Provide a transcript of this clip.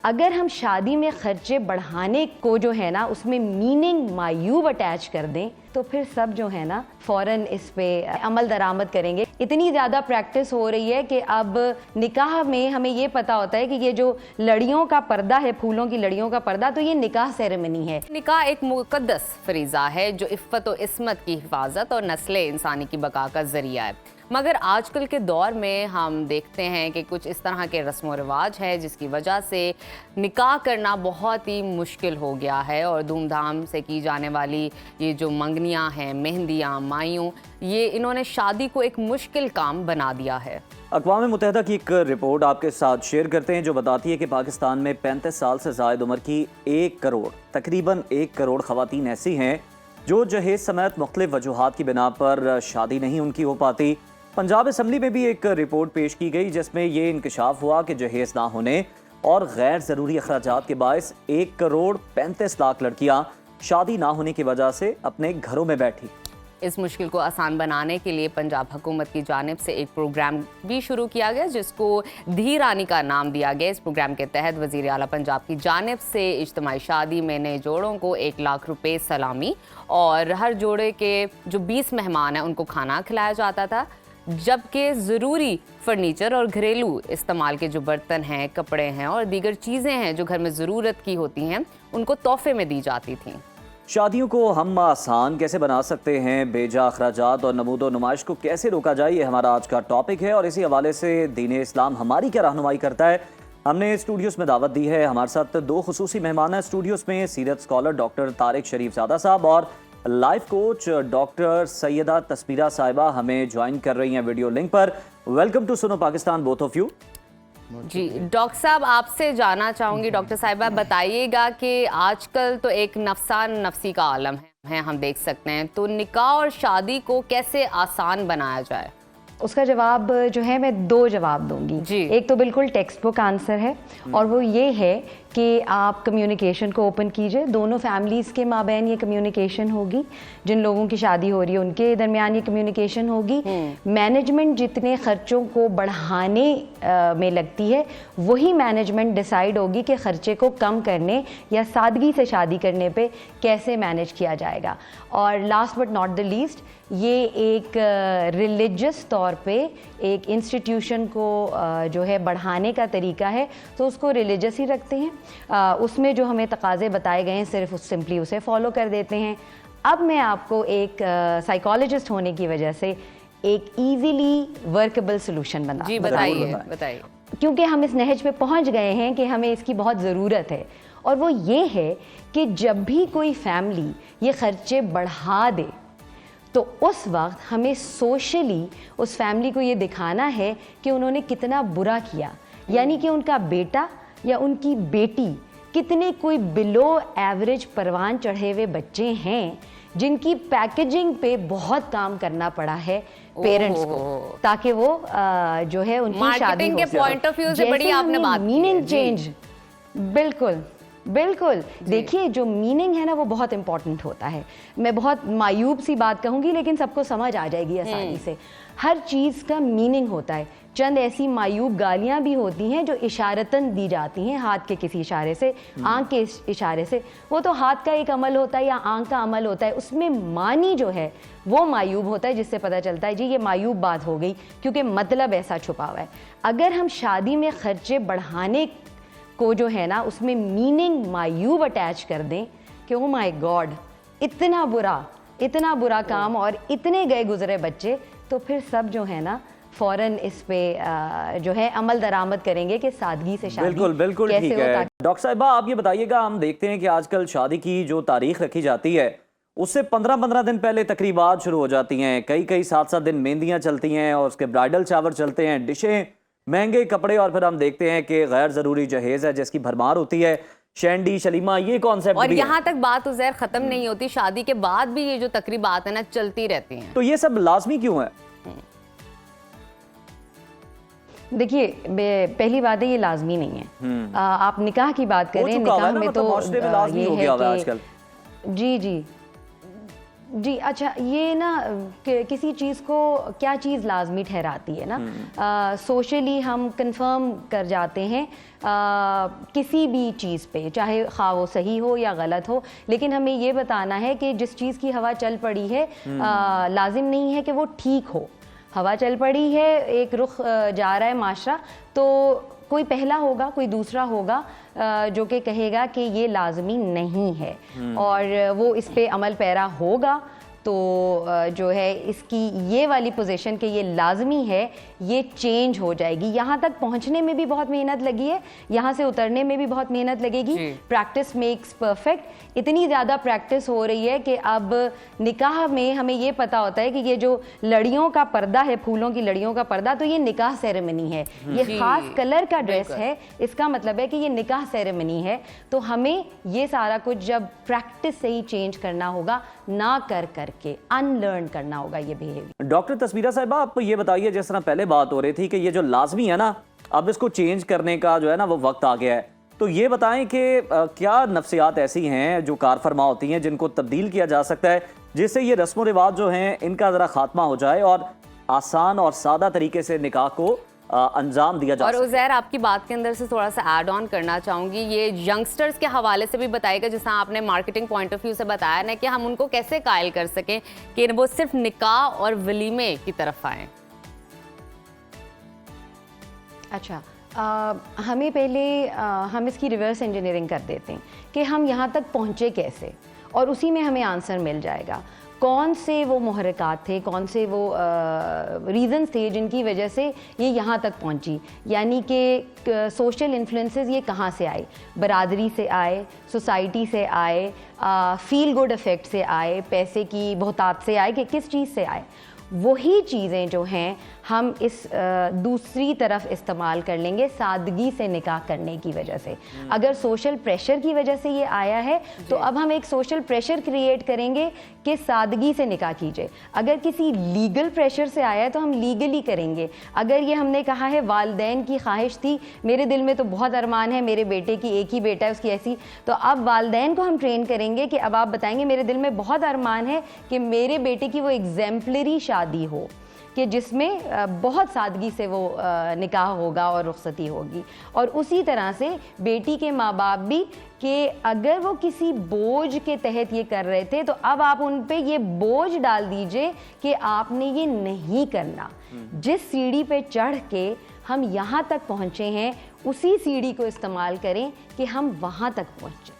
अगर हम शादी में खर्चे बढ़ाने को जो है ना उसमें मीनिंग मायूब अटैच कर दें तो फिर सब जो है ना फ़ौरन इस पे अमल दरामद करेंगे। इतनी ज़्यादा प्रैक्टिस हो रही है कि अब निकाह में हमें ये पता होता है कि ये जो लड़ियों का पर्दा है, फूलों की लड़ियों का पर्दा, तो ये निकाह सेरेमनी है। निकाह एक मुक़द्दस फरीज़ा है जो इफ़्फ़त और इस्मत की हिफाजत और नस्ल इंसानी की बका का ज़रिया है। मगर आजकल के दौर में हम देखते हैं कि कुछ इस तरह के रस्म व रिवाज है जिसकी वजह से निकाह करना बहुत ही मुश्किल हो गया है और धूमधाम से की जाने वाली ये जो मंगनियां हैं, मेहंदियां, मायूं, ये इन्होंने शादी को एक मुश्किल काम बना दिया है। अक़वाम मुत्तहिदा की एक रिपोर्ट आपके साथ शेयर करते हैं जो बताती है कि पाकिस्तान में 35 साल से ज़ायद उम्र की 1 करोड़ तकरीबन 1 करोड़ ख़वातीन ऐसी हैं जो जहेज़ समेत मुख्तलिफ वजूहात की बिना पर शादी नहीं उनकी हो पाती। पंजाब असम्बली में भी एक रिपोर्ट पेश की गई जिसमें ये इंकशाफ हुआ कि जहेज़ ना होने और गैर ज़रूरी अखराजात के बायस 1 करोड़ 35 लाख लड़कियां शादी ना होने की वजह से अपने घरों में बैठी। इस मुश्किल को आसान बनाने के लिए पंजाब हुकूमत की जानिब से एक प्रोग्राम भी शुरू किया गया जिसको धी रानी का नाम दिया गया। इस प्रोग्राम के तहत वज़ीर आला पंजाब की जानिब से इज्तिमाई शादी में नए जोड़ों को 1 लाख रुपए सलामी और हर जोड़े के जो 20 मेहमान हैं उनको खाना खिलाया जाता था, जबकि ज़रूरी फर्नीचर और घरेलू इस्तेमाल के जो बर्तन हैं, कपड़े हैं और दीगर चीज़ें हैं जो घर में ज़रूरत की होती हैं उनको तोहफे में दी जाती थीं। शादियों को हम आसान कैसे बना सकते हैं, बेजा अखराजात और नमूदो नुमाइश को कैसे रोका जाए, ये हमारा आज का टॉपिक है और इसी हवाले से दीन इस्लाम हमारी क्या रहनुमाई करता है। हमने स्टूडियोज़ में दावत दी है। हमारे साथ 2 खुसूसी मेहमान हैं स्टूडियोज़ में, सीरत स्कॉलर डॉक्टर तारिक शरीफ ज़ादा साहब और life coach doctor Syeda Tasmeera साहिबा हमें ज्वाइन कर रही हैं वीडियो लिंक पर। Welcome to Suno Pakistan both of you. जी डॉक्टर साहब, आपसे जानना चाहूँगी, डॉक्टर साहिबा बताइएगा कि आजकल तो एक नफसान नफसी का आलम है, हम देख सकते हैं, तो निकाह और शादी को कैसे आसान बनाया जाए? उसका जवाब जो है मैं 2 जवाब दूंगी। एक तो बिल्कुल टेक्स्ट बुक आंसर है और वो ये है कि आप कम्युनिकेशन को ओपन कीजिए। दोनों फैमिलीज़ के माबैन ये कम्युनिकेशन होगी, जिन लोगों की शादी हो रही है उनके दरमियान ये कम्युनिकेशन होगी। मैनेजमेंट जितने खर्चों को बढ़ाने में लगती है वही मैनेजमेंट डिसाइड होगी कि ख़र्चे को कम करने या सादगी से शादी करने पे कैसे मैनेज किया जाएगा। और last but not the least, ये एक रिलीजियस तौर पे एक इंस्टीट्यूशन को जो है बढ़ाने का तरीका है, तो उसको रिलीजियस ही रखते हैं। उसमें जो हमें तकाज़े बताए गए हैं सिर्फ सिंपली उसे फॉलो कर देते हैं। अब मैं आपको एक साइकोलॉजिस्ट होने की वजह से एक ईजीली वर्केबल सोल्यूशन बताइए। क्योंकि हम इस नहज पे पहुंच गए हैं कि हमें इसकी बहुत ज़रूरत है, और वो ये है कि जब भी कोई फैमिली ये खर्चे बढ़ा दे तो उस वक्त हमें सोशली उस फैमिली को ये दिखाना है कि उन्होंने कितना बुरा किया, यानी कि उनका बेटा या उनकी बेटी कितने कोई बिलो एवरेज परवान चढ़े हुए बच्चे हैं जिनकी पैकेजिंग पे बहुत काम करना पड़ा है पेरेंट्स को, ताकि वो जो है उनकी शादी के पॉइंट ऑफ व्यू से बड़ी आपने बात मीनिंग चेंज। बिल्कुल देखिए, जो मीनिंग है ना वो बहुत इंपॉर्टेंट होता है। मैं बहुत मायूब सी बात कहूँगी लेकिन सबको समझ आ जाएगी आसानी से। हर चीज़ का मीनिंग होता है। चंद ऐसी मायूब गालियाँ भी होती हैं जो इशारतन दी जाती हैं, हाथ के किसी इशारे से, आंख के इशारे से। वो तो हाथ का एक अमल होता है या आंख का अमल होता है, उसमें मानी जो है वो मायूब होता है, जिससे पता चलता है जी ये मायूब बात हो गई क्योंकि मतलब ऐसा छुपा हुआ है। अगर हम शादी में खर्चे बढ़ाने को जो है ना उसमें मीनिंग मायूब अटैच कर दें कि ओ माय गॉड इतना बुरा काम और इतने गए गुजरे बच्चे, तो फिर सब जो है ना फ़ौरन इस पे जो है अमल दरामद करेंगे कि सादगी से शादी बिल्कुल ठीक है। डॉक्टर साहिबा, आप ये बताइएगा, हम देखते हैं कि आजकल शादी की जो तारीख रखी जाती है उससे 15-15 दिन पहले तकरीबात शुरू हो जाती हैं। कई 7-7 दिन मेहंदियाँ चलती हैं और उसके ब्राइडल शावर चलते हैं, डिशें, महंगे कपड़े, और फिर हम देखते हैं कि गैर ज़रूरी जहेज़ है जिसकी भरमार होती है, शैंडी शलीमा, ये कॉन्सेप्ट। और यहाँ तक बात उज़ैर ख़त्म नहीं होती, शादी के बाद भी ये जो तकरीबात है ना चलती रहती हैं। तो ये सब लाजमी क्यों है? देखिए, पहली बात है ये लाजमी नहीं है। आप निकाह की बात करें, निकाह में तो ये है कि जी जी अच्छा, ये ना किसी चीज़ को क्या चीज़ लाजमी ठहराती है ना, सोशली हम कंफर्म कर जाते हैं किसी भी चीज़ पे, चाहे खा वो सही हो या गलत हो, लेकिन हमें ये बताना है कि जिस चीज़ की हवा चल पड़ी है लाजिम नहीं है कि वो ठीक हो। हवा चल पड़ी है, एक रुख जा रहा है माशरा, तो कोई पहला होगा, कोई दूसरा होगा जो कि कहेगा कि ये लाजमी नहीं है और वो इस पे अमल पैरा होगा, तो जो है इसकी ये वाली पोजीशन कि ये लाजमी है, ये चेंज हो जाएगी। यहाँ तक पहुँचने में भी बहुत मेहनत लगी है, यहाँ से उतरने में भी बहुत मेहनत लगेगी। Practice makes perfect. इतनी ज़्यादा प्रैक्टिस हो रही है कि अब निकाह में हमें ये पता होता है कि ये जो लड़ियों का पर्दा है, फूलों की लड़ियों का पर्दा, तो ये निकाह सेरेमनी है, ये ख़ास कलर का ड्रेस है, इसका मतलब है कि ये निकाह सेरेमनी है। तो हमें ये सारा कुछ जब प्रैक्टिस से ही चेंज करना होगा, ना कर करके अनलर्न करना होगा ये बिहेवियर। डॉक्टर तस्मीरा साहिबा, आप ये बताइए, जिस तरह पहले बात हो रही थी कि ये जो लाजमी है ना, अब इसको चेंज करने का जो है ना वो वक्त आ गया है, तो ये बताएं कि क्या नफ्सियात ऐसी हैं जो कार फरमा होती हैं जिनको तब्दील किया जा सकता है, जिससे ये रस्म व रिवाज जो हैं इनका ज़रा खात्मा हो जाए और आसान और सादा तरीके से निकाह को अंजाम दिया जा और सकता है। उज़ैर, आपकी बात के अंदर से थोड़ा सा ऐड ऑन करना चाहूँगी, ये यंगस्टर्स के हवाले से भी बताएगा, जैसा आपने मार्केटिंग पॉइंट ऑफ व्यू से बताया ना, कि हम उनको कैसे कायल कर सकें कि वो सिर्फ निकाह और वलीमे की तरफ आएँ। अच्छा, हमें पहले हम इसकी रिवर्स इंजीनियरिंग कर देते हैं कि हम यहाँ तक पहुँचे कैसे, और उसी में हमें आंसर मिल जाएगा। कौन से वो मुहर्रिकात थे, कौन से वो रीज़न्स थे जिनकी वजह से ये यहाँ तक पहुँची, यानी कि सोशल इन्फ्लुएंसेस ये कहाँ से आए, बरादरी से आए, सोसाइटी से आए, फील गुड इफ़ेक्ट से आए, पैसे की बहुतात से आए, कि किस चीज़ से आए। वही चीज़ें जो हैं हम इस दूसरी तरफ इस्तेमाल कर लेंगे, सादगी से निकाह करने की वजह से। अगर सोशल प्रेशर की वजह से ये आया है तो अब हम एक सोशल प्रेशर क्रिएट करेंगे कि सादगी से निकाह कीजिए। अगर किसी लीगल प्रेशर से आया है तो हम लीगली करेंगे। अगर ये हमने कहा है वालिदैन की ख्वाहिश थी, मेरे दिल में तो बहुत अरमान है, मेरे बेटे की एक ही बेटा है, उसकी ऐसी, तो अब वालिदैन को हम ट्रेन करेंगे कि अब आप बताएंगे मेरे दिल में बहुत अरमान है कि मेरे बेटे की वो एग्जाम्पलरी शादी हो, कि जिसमें बहुत सादगी से वो निकाह होगा और रुखसती होगी। और उसी तरह से बेटी के माँ बाप भी, कि अगर वो किसी बोझ के तहत ये कर रहे थे तो अब आप उन पे ये बोझ डाल दीजिए कि आपने ये नहीं करना। जिस सीढ़ी पे चढ़ के हम यहाँ तक पहुँचे हैं, उसी सीढ़ी को इस्तेमाल करें कि हम वहाँ तक पहुँचें।